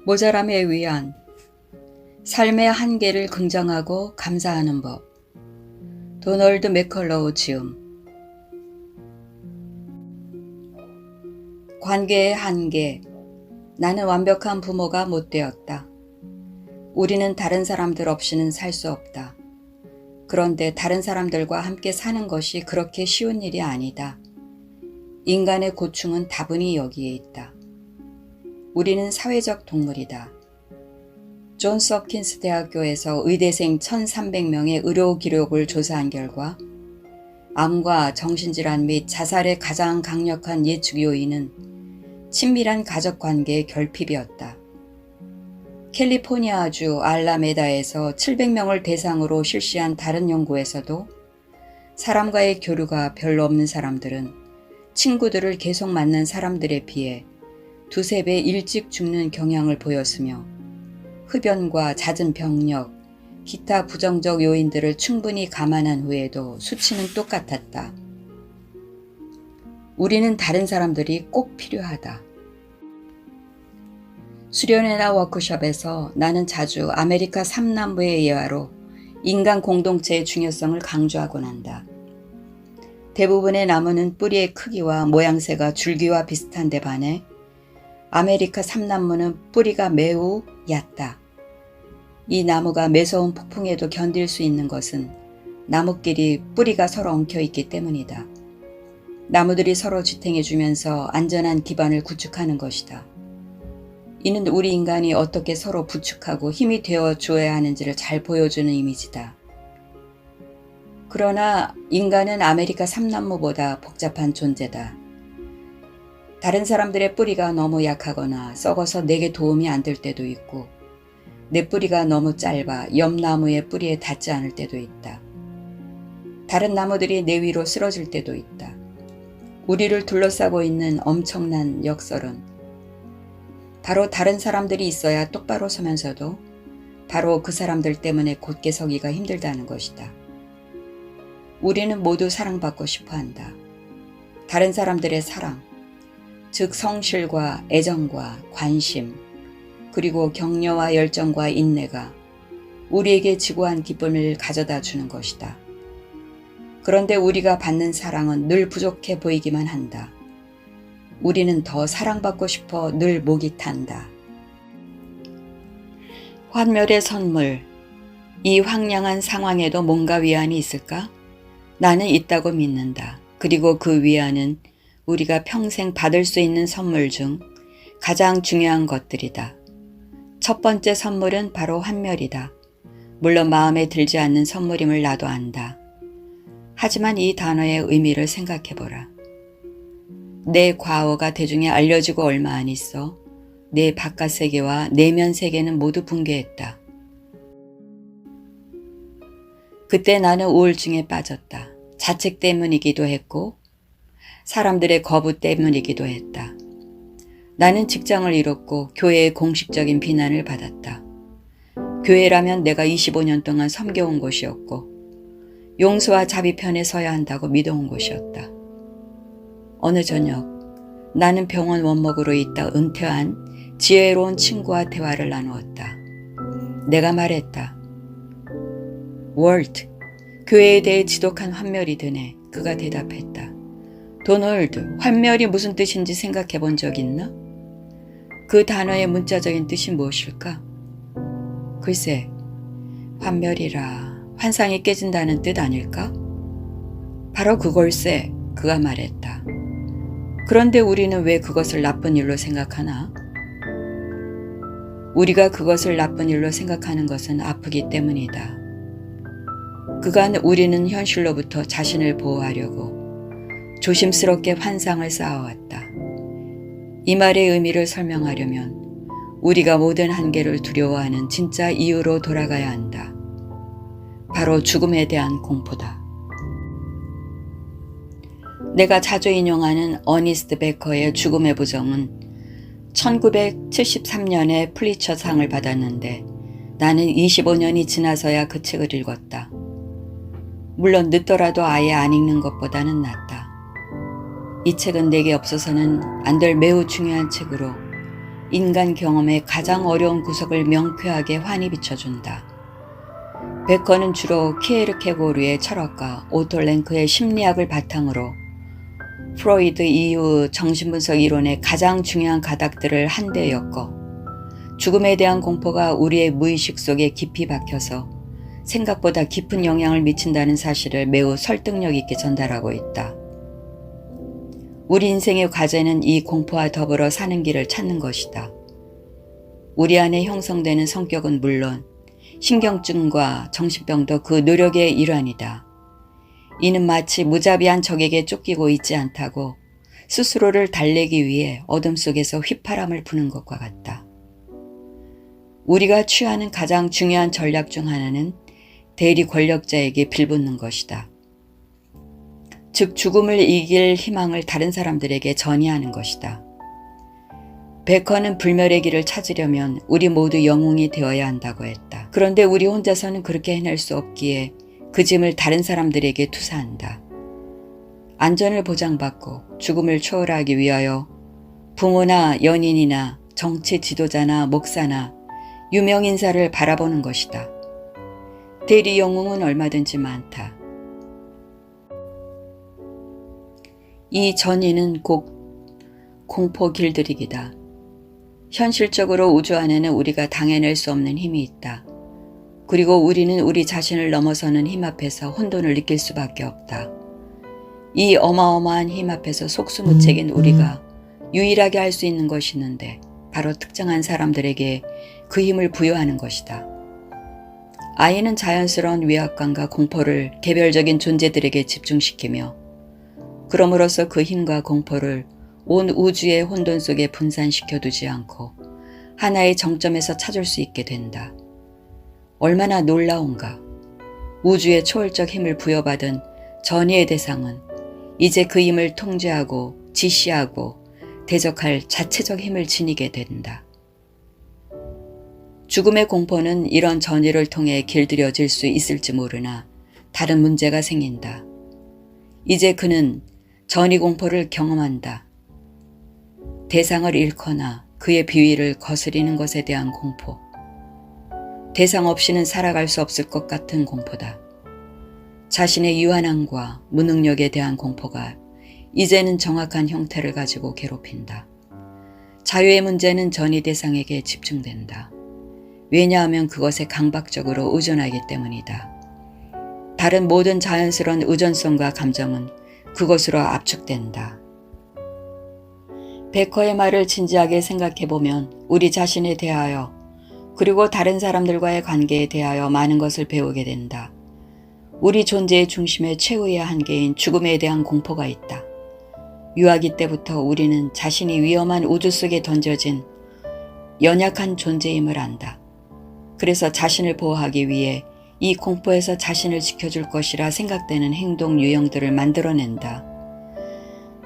모자람의 위안, 삶의 한계를 긍정하고 감사하는 법. 도널드 맥컬로우 지음. 관계의 한계. 나는 완벽한 부모가 못 되었다. 우리는 다른 사람들 없이는 살 수 없다. 그런데 다른 사람들과 함께 사는 것이 그렇게 쉬운 일이 아니다. 인간의 고충은 다분히 여기에 있다. 우리는 사회적 동물이다. 존스 홉킨스 대학교에서 의대생 1,300명의 의료 기록을 조사한 결과 암과 정신질환 및 자살의 가장 강력한 예측 요인은 친밀한 가족관계의 결핍이었다. 캘리포니아주 알라메다에서 700명을 대상으로 실시한 다른 연구에서도 사람과의 교류가 별로 없는 사람들은 친구들을 계속 만난 사람들에 비해 두세 배 일찍 죽는 경향을 보였으며 흡연과 잦은 병력, 기타 부정적 요인들을 충분히 감안한 후에도 수치는 똑같았다. 우리는 다른 사람들이 꼭 필요하다. 수련회나 워크숍에서 나는 자주 아메리카 3남부의 예화로 인간 공동체의 중요성을 강조하곤 한다. 대부분의 나무는 뿌리의 크기와 모양새가 줄기와 비슷한데 반해 아메리카 3남무는 뿌리가 매우 얕다. 이 나무가 매서운 폭풍에도 견딜 수 있는 것은 나무끼리 뿌리가 서로 엉켜있기 때문이다. 나무들이 서로 지탱해주면서 안전한 기반을 구축하는 것이다. 이는 우리 인간이 어떻게 서로 부축하고 힘이 되어줘야 하는지를 잘 보여주는 이미지다. 그러나 인간은 아메리카 3남무보다 복잡한 존재다. 다른 사람들의 뿌리가 너무 약하거나 썩어서 내게 도움이 안 될 때도 있고 내 뿌리가 너무 짧아 옆 나무의 뿌리에 닿지 않을 때도 있다. 다른 나무들이 내 위로 쓰러질 때도 있다. 우리를 둘러싸고 있는 엄청난 역설은 바로 다른 사람들이 있어야 똑바로 서면서도 바로 그 사람들 때문에 곧게 서기가 힘들다는 것이다. 우리는 모두 사랑받고 싶어 한다. 다른 사람들의 사랑, 즉 성실과 애정과 관심, 그리고 격려와 열정과 인내가 우리에게 지고한 기쁨을 가져다 주는 것이다. 그런데 우리가 받는 사랑은 늘 부족해 보이기만 한다. 우리는 더 사랑받고 싶어 늘 목이 탄다. 환멸의 선물. 이 황량한 상황에도 뭔가 위안이 있을까? 나는 있다고 믿는다. 그리고 그 위안은 우리가 평생 받을 수 있는 선물 중 가장 중요한 것들이다. 첫 번째 선물은 바로 환멸이다. 물론 마음에 들지 않는 선물임을 나도 안다. 하지만 이 단어의 의미를 생각해보라. 내 과거가 대중에 알려지고 얼마 안 있어 내 바깥 세계와 내면 세계는 모두 붕괴했다. 그때 나는 우울증에 빠졌다. 자책 때문이기도 했고 사람들의 거부 때문이기도 했다. 나는 직장을 잃었고 교회의 공식적인 비난을 받았다. 교회라면 내가 25년 동안 섬겨온 곳이었고 용서와 자비 편에 서야 한다고 믿어온 곳이었다. 어느 저녁 나는 병원 원목으로 있다 은퇴한 지혜로운 친구와 대화를 나누었다. 내가 말했다. 월트, 교회에 대해 지독한 환멸이 드네. 그가 대답했다. 도널드, 환멸이 무슨 뜻인지 생각해 본 적 있나? 그 단어의 문자적인 뜻이 무엇일까? 글쎄, 환멸이라 환상이 깨진다는 뜻 아닐까? 바로 그걸세, 그가 말했다. 그런데 우리는 왜 그것을 나쁜 일로 생각하나? 우리가 그것을 나쁜 일로 생각하는 것은 아프기 때문이다. 그간 우리는 현실로부터 자신을 보호하려고 조심스럽게 환상을 쌓아왔다. 이 말의 의미를 설명하려면 우리가 모든 한계를 두려워하는 진짜 이유로 돌아가야 한다. 바로 죽음에 대한 공포다. 내가 자주 인용하는 어니스트 베커의 죽음의 부정은 1973년에 플리처상을 받았는데 나는 25년이 지나서야 그 책을 읽었다. 물론 늦더라도 아예 안 읽는 것보다는 낫다. 이 책은 내게 없어서는 안 될 매우 중요한 책으로 인간 경험의 가장 어려운 구석을 명쾌하게 환히 비춰준다. 베커는 주로 키에르케고르의 철학과 오토 랭크의 심리학을 바탕으로 프로이드 이후 정신분석 이론의 가장 중요한 가닥들을 한데 엮어 죽음에 대한 공포가 우리의 무의식 속에 깊이 박혀서 생각보다 깊은 영향을 미친다는 사실을 매우 설득력 있게 전달하고 있다. 우리 인생의 과제는 이 공포와 더불어 사는 길을 찾는 것이다. 우리 안에 형성되는 성격은 물론 신경증과 정신병도 그 노력의 일환이다. 이는 마치 무자비한 적에게 쫓기고 있지 않다고 스스로를 달래기 위해 어둠 속에서 휘파람을 부는 것과 같다. 우리가 취하는 가장 중요한 전략 중 하나는 대리 권력자에게 빌붙는 것이다. 즉 죽음을 이길 희망을 다른 사람들에게 전이하는 것이다. 베커는 불멸의 길을 찾으려면 우리 모두 영웅이 되어야 한다고 했다. 그런데 우리 혼자서는 그렇게 해낼 수 없기에 그 짐을 다른 사람들에게 투사한다. 안전을 보장받고 죽음을 초월하기 위하여 부모나 연인이나 정치 지도자나 목사나 유명인사를 바라보는 것이다. 대리 영웅은 얼마든지 많다. 이 전이는 곧 공포 길들이기다. 현실적으로 우주 안에는 우리가 당해낼 수 없는 힘이 있다. 그리고 우리는 우리 자신을 넘어서는 힘 앞에서 혼돈을 느낄 수밖에 없다. 이 어마어마한 힘 앞에서 속수무책인 우리가 유일하게 할 수 있는 것이 있는데 바로 특정한 사람들에게 그 힘을 부여하는 것이다. 아이는 자연스러운 위압감과 공포를 개별적인 존재들에게 집중시키며 그럼으로써 그 힘과 공포를 온 우주의 혼돈 속에 분산시켜 두지 않고 하나의 정점에서 찾을 수 있게 된다. 얼마나 놀라운가. 우주의 초월적 힘을 부여받은 전이의 대상은 이제 그 힘을 통제하고 지시하고 대적할 자체적 힘을 지니게 된다. 죽음의 공포는 이런 전이를 통해 길들여질 수 있을지 모르나 다른 문제가 생긴다. 이제 그는 전이 공포를 경험한다. 대상을 잃거나 그의 비위를 거스리는 것에 대한 공포. 대상 없이는 살아갈 수 없을 것 같은 공포다. 자신의 유한함과 무능력에 대한 공포가 이제는 정확한 형태를 가지고 괴롭힌다. 자유의 문제는 전이 대상에게 집중된다. 왜냐하면 그것에 강박적으로 의존하기 때문이다. 다른 모든 자연스러운 의존성과 감정은 그것으로 압축된다. 베커의 말을 진지하게 생각해보면 우리 자신에 대하여 그리고 다른 사람들과의 관계에 대하여 많은 것을 배우게 된다. 우리 존재의 중심에 최후의 한계인 죽음에 대한 공포가 있다. 유아기 때부터 우리는 자신이 위험한 우주 속에 던져진 연약한 존재임을 안다. 그래서 자신을 보호하기 위해 이 공포에서 자신을 지켜줄 것이라 생각되는 행동 유형들을 만들어낸다.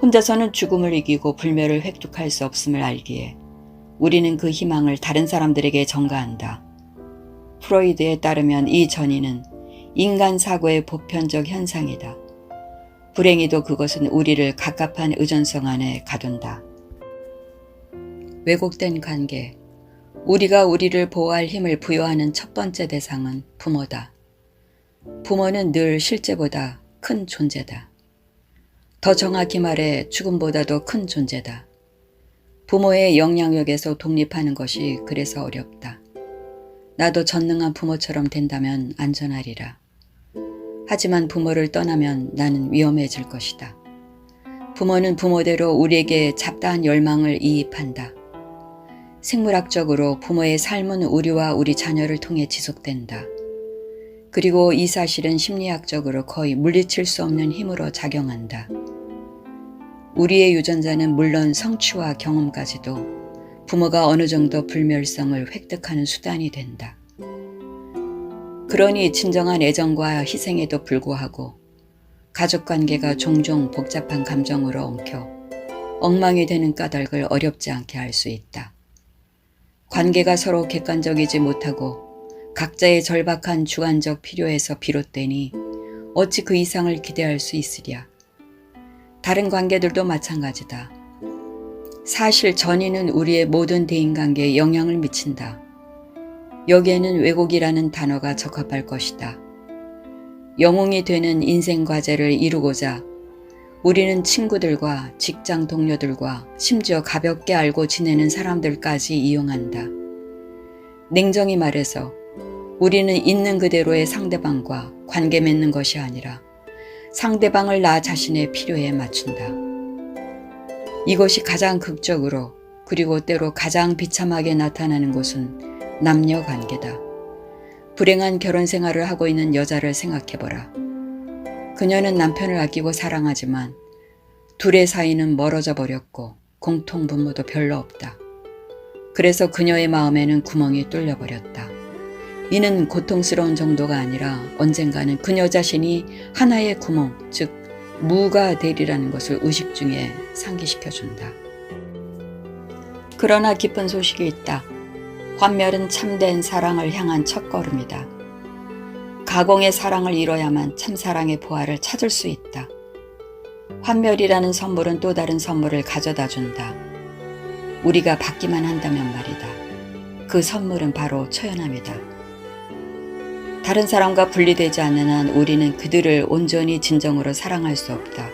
혼자서는 죽음을 이기고 불멸을 획득할 수 없음을 알기에 우리는 그 희망을 다른 사람들에게 전가한다. 프로이드에 따르면 이 전이는 인간 사고의 보편적 현상이다. 불행히도 그것은 우리를 갑갑한 의존성 안에 가둔다. 왜곡된 관계. 우리가 우리를 보호할 힘을 부여하는 첫 번째 대상은 부모다. 부모는 늘 실제보다 큰 존재다. 더 정확히 말해 죽음보다도 큰 존재다. 부모의 영향력에서 독립하는 것이 그래서 어렵다. 나도 전능한 부모처럼 된다면 안전하리라. 하지만 부모를 떠나면 나는 위험해질 것이다. 부모는 부모대로 우리에게 잡다한 열망을 이입한다. 생물학적으로 부모의 삶은 우리와 우리 자녀를 통해 지속된다. 그리고 이 사실은 심리학적으로 거의 물리칠 수 없는 힘으로 작용한다. 우리의 유전자는 물론 성취와 경험까지도 부모가 어느 정도 불멸성을 획득하는 수단이 된다. 그러니 진정한 애정과 희생에도 불구하고 가족관계가 종종 복잡한 감정으로 엉켜 엉망이 되는 까닭을 어렵지 않게 할 수 있다. 관계가 서로 객관적이지 못하고 각자의 절박한 주관적 필요에서 비롯되니 어찌 그 이상을 기대할 수 있으랴. 다른 관계들도 마찬가지다. 사실 전이는 우리의 모든 대인관계에 영향을 미친다. 여기에는 왜곡이라는 단어가 적합할 것이다. 영웅이 되는 인생 과제를 이루고자 우리는 친구들과 직장 동료들과 심지어 가볍게 알고 지내는 사람들까지 이용한다. 냉정히 말해서 우리는 있는 그대로의 상대방과 관계 맺는 것이 아니라 상대방을 나 자신의 필요에 맞춘다. 이것이 가장 극적으로 그리고 때로 가장 비참하게 나타나는 곳은 남녀 관계다. 불행한 결혼 생활을 하고 있는 여자를 생각해보라. 그녀는 남편을 아끼고 사랑하지만 둘의 사이는 멀어져 버렸고 공통 분모도 별로 없다. 그래서 그녀의 마음에는 구멍이 뚫려버렸다. 이는 고통스러운 정도가 아니라 언젠가는 그녀 자신이 하나의 구멍, 즉 무가 되리라는 것을 의식 중에 상기시켜준다. 그러나 기쁜 소식이 있다. 환멸은 참된 사랑을 향한 첫걸음이다. 가공의 사랑을 이뤄야만 참사랑의 보화를 찾을 수 있다. 환멸이라는 선물은 또 다른 선물을 가져다 준다. 우리가 받기만 한다면 말이다. 그 선물은 바로 처연함이다. 다른 사람과 분리되지 않는 한 우리는 그들을 온전히 진정으로 사랑할 수 없다.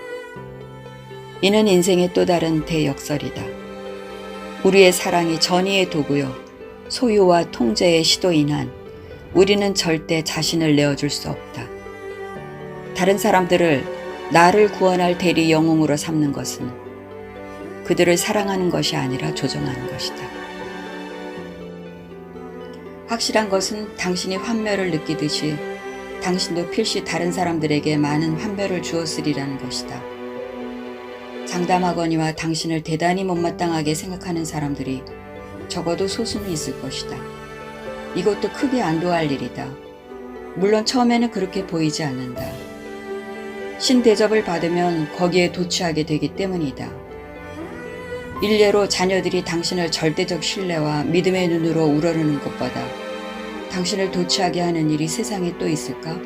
이는 인생의 또 다른 대역설이다. 우리의 사랑이 전이의 도구요, 소유와 통제의 시도인 한 우리는 절대 자신을 내어줄 수 없다. 다른 사람들을 나를 구원할 대리 영웅으로 삼는 것은 그들을 사랑하는 것이 아니라 조종하는 것이다. 확실한 것은 당신이 환멸을 느끼듯이 당신도 필시 다른 사람들에게 많은 환멸을 주었으리라는 것이다. 장담하거니와 당신을 대단히 못마땅하게 생각하는 사람들이 적어도 소수는 있을 것이다. 이것도 크게 안도할 일이다. 물론 처음에는 그렇게 보이지 않는다. 신대접을 받으면 거기에 도취하게 되기 때문이다. 일례로 자녀들이 당신을 절대적 신뢰와 믿음의 눈으로 우러르는 것보다 당신을 도취하게 하는 일이 세상에 또 있을까?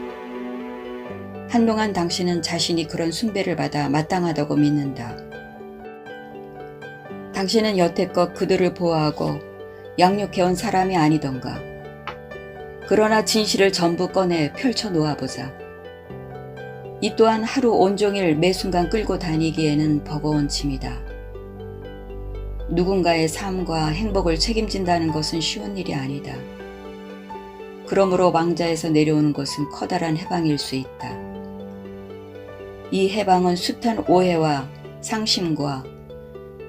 한동안 당신은 자신이 그런 숭배를 받아 마땅하다고 믿는다. 당신은 여태껏 그들을 보호하고 양육해온 사람이 아니던가. 그러나 진실을 전부 꺼내 펼쳐 놓아보자. 이 또한 하루 온종일 매 순간 끌고 다니기에는 버거운 짐이다. 누군가의 삶과 행복을 책임진다는 것은 쉬운 일이 아니다. 그러므로 왕자에서 내려오는 것은 커다란 해방일 수 있다. 이 해방은 숱한 오해와 상심과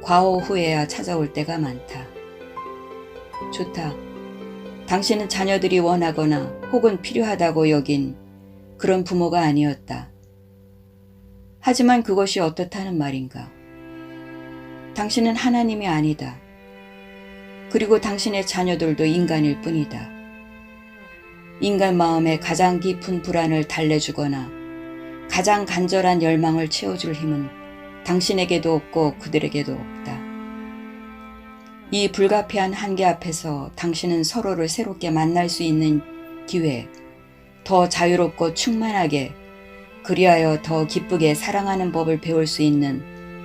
과오 후에야 찾아올 때가 많다. 좋다. 당신은 자녀들이 원하거나 혹은 필요하다고 여긴 그런 부모가 아니었다. 하지만 그것이 어떻다는 말인가? 당신은 하나님이 아니다. 그리고 당신의 자녀들도 인간일 뿐이다. 인간 마음의 가장 깊은 불안을 달래주거나 가장 간절한 열망을 채워줄 힘은 당신에게도 없고 그들에게도 없다. 이 불가피한 한계 앞에서 당신은 서로를 새롭게 만날 수 있는 기회, 더 자유롭고 충만하게, 그리하여 더 기쁘게 사랑하는 법을 배울 수 있는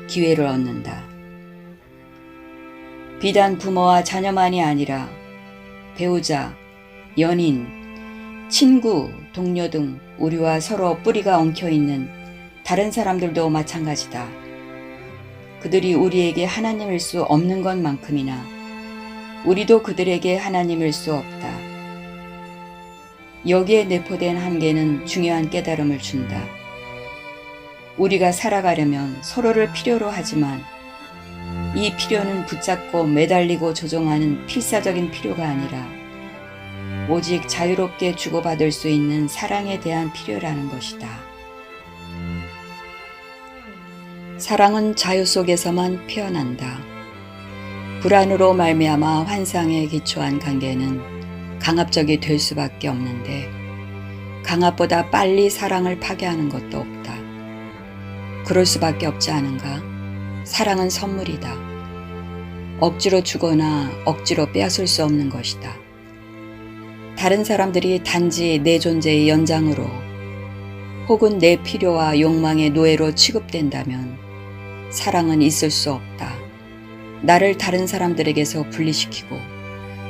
기회를 얻는다. 비단 부모와 자녀만이 아니라 배우자, 연인, 친구, 동료 등 우리와 서로 뿌리가 엉켜있는 다른 사람들도 마찬가지다. 그들이 우리에게 하나님일 수 없는 것만큼이나 우리도 그들에게 하나님일 수 없다. 여기에 내포된 한계는 중요한 깨달음을 준다. 우리가 살아가려면 서로를 필요로 하지만 이 필요는 붙잡고 매달리고 조종하는 필사적인 필요가 아니라 오직 자유롭게 주고받을 수 있는 사랑에 대한 필요라는 것이다. 사랑은 자유 속에서만 피어난다. 불안으로 말미암아 환상에 기초한 관계는 강압적이 될 수밖에 없는데 강압보다 빨리 사랑을 파괴하는 것도 없다. 그럴 수밖에 없지 않은가? 사랑은 선물이다. 억지로 주거나 억지로 빼앗을 수 없는 것이다. 다른 사람들이 단지 내 존재의 연장으로 혹은 내 필요와 욕망의 노예로 취급된다면 사랑은 있을 수 없다. 나를 다른 사람들에게서 분리시키고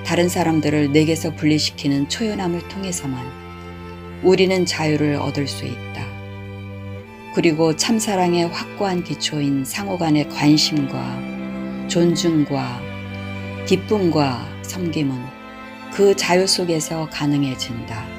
다른 사람들을 내게서 분리시키는 초연함을 통해서만 우리는 자유를 얻을 수 있다. 그리고 참사랑의 확고한 기초인 상호간의 관심과 존중과 기쁨과 섬김은 그 자유 속에서 가능해진다.